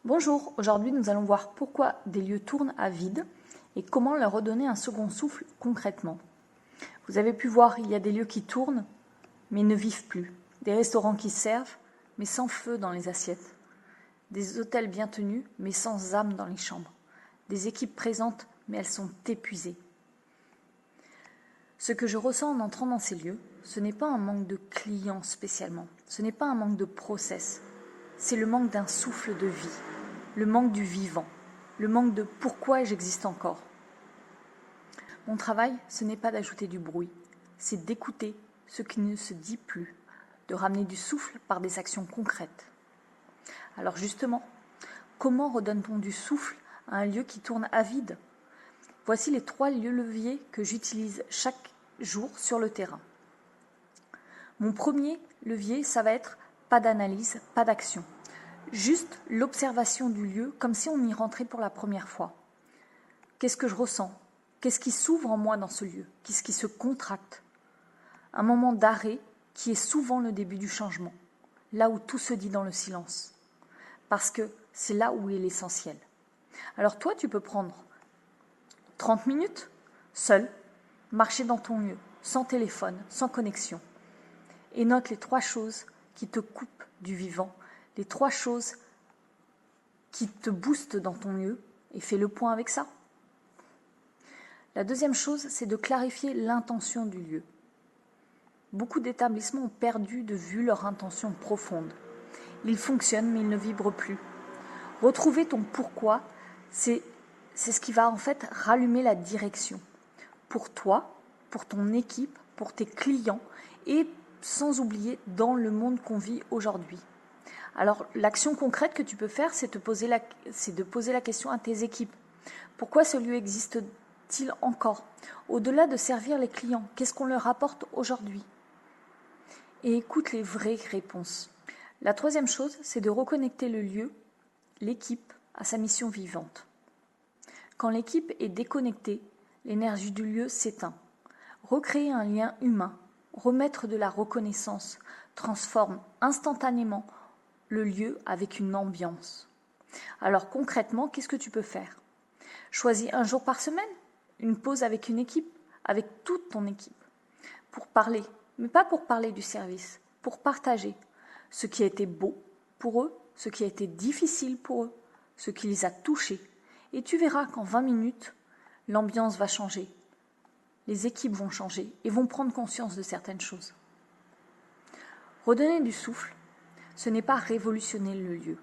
Bonjour, aujourd'hui nous allons voir pourquoi des lieux tournent à vide et comment leur redonner un second souffle concrètement. Vous avez pu voir, il y a des lieux qui tournent mais ne vivent plus, des restaurants qui servent mais sans feu dans les assiettes, des hôtels bien tenus mais sans âme dans les chambres, des équipes présentes mais elles sont épuisées. Ce que je ressens en entrant dans ces lieux, ce n'est pas un manque de clients spécialement, ce n'est pas un manque de process, c'est le manque d'un souffle de vie, le manque du vivant, le manque de pourquoi j'existe encore. Mon travail, ce n'est pas d'ajouter du bruit, c'est d'écouter ce qui ne se dit plus, de ramener du souffle par des actions concrètes. Alors justement, comment redonne-t-on du souffle à un lieu qui tourne à vide ? Voici les 3 lieux leviers que j'utilise chaque jour sur le terrain. Mon premier levier, ça va être pas d'analyse, pas d'action. Juste l'observation du lieu comme si on y rentrait pour la première fois. Qu'est-ce que je ressens ? Qu'est-ce qui s'ouvre en moi dans ce lieu ? Qu'est-ce qui se contracte ? Un moment d'arrêt qui est souvent le début du changement, là où tout se dit dans le silence. Parce que c'est là où est l'essentiel. Alors toi, tu peux prendre 30 minutes, seul, marcher dans ton lieu, sans téléphone, sans connexion. Et note les 3 choses qui te coupent du vivant, les 3 choses qui te boostent dans ton lieu, et fais le point avec ça. La deuxième chose, c'est de clarifier l'intention du lieu. Beaucoup d'établissements ont perdu de vue leur intention profonde. Ils fonctionnent, mais ils ne vibrent plus. Retrouver ton pourquoi, c'est ce qui va en fait rallumer la direction. Pour toi, pour ton équipe, pour tes clients, et sans oublier dans le monde qu'on vit aujourd'hui. Alors, l'action concrète que tu peux faire, c'est de poser la question à tes équipes. Pourquoi ce lieu existe-t-il encore ? Au-delà de servir les clients, qu'est-ce qu'on leur apporte aujourd'hui ? Et écoute les vraies réponses. La troisième chose, c'est de reconnecter le lieu, l'équipe, à sa mission vivante. Quand l'équipe est déconnectée, l'énergie du lieu s'éteint. Recréer un lien humain, remettre de la reconnaissance, transforme instantanément le lieu avec une ambiance. Alors concrètement, qu'est-ce que tu peux faire ? Choisis un jour par semaine, une pause avec une équipe, avec toute ton équipe, pour parler, mais pas pour parler du service, pour partager ce qui a été beau pour eux, ce qui a été difficile pour eux, ce qui les a touchés. Et tu verras qu'en 20 minutes, l'ambiance va changer, les équipes vont changer et vont prendre conscience de certaines choses. Redonner du souffle, ce n'est pas révolutionner le lieu,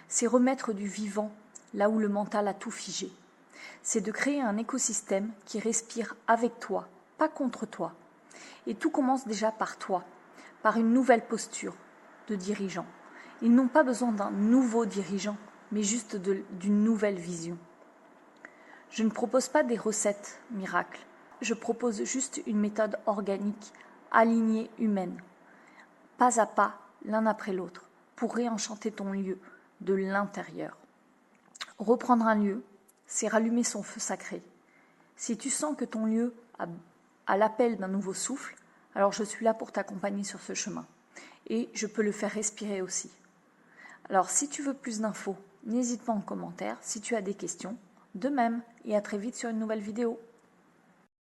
c'est remettre du vivant là où le mental a tout figé. C'est de créer un écosystème qui respire avec toi, pas contre toi. Et tout commence déjà par toi, par une nouvelle posture de dirigeant. Ils n'ont pas besoin d'un nouveau dirigeant, mais juste d'une nouvelle vision. Je ne propose pas des recettes miracles, je propose juste une méthode organique, alignée, humaine, pas à pas, l'un après l'autre, pour réenchanter ton lieu de l'intérieur. Reprendre un lieu, c'est rallumer son feu sacré. Si tu sens que ton lieu a l'appel d'un nouveau souffle, alors je suis là pour t'accompagner sur ce chemin. Et je peux le faire respirer aussi. Alors si tu veux plus d'infos, n'hésite pas en commentaire. Si tu as des questions, de même, et à très vite sur une nouvelle vidéo.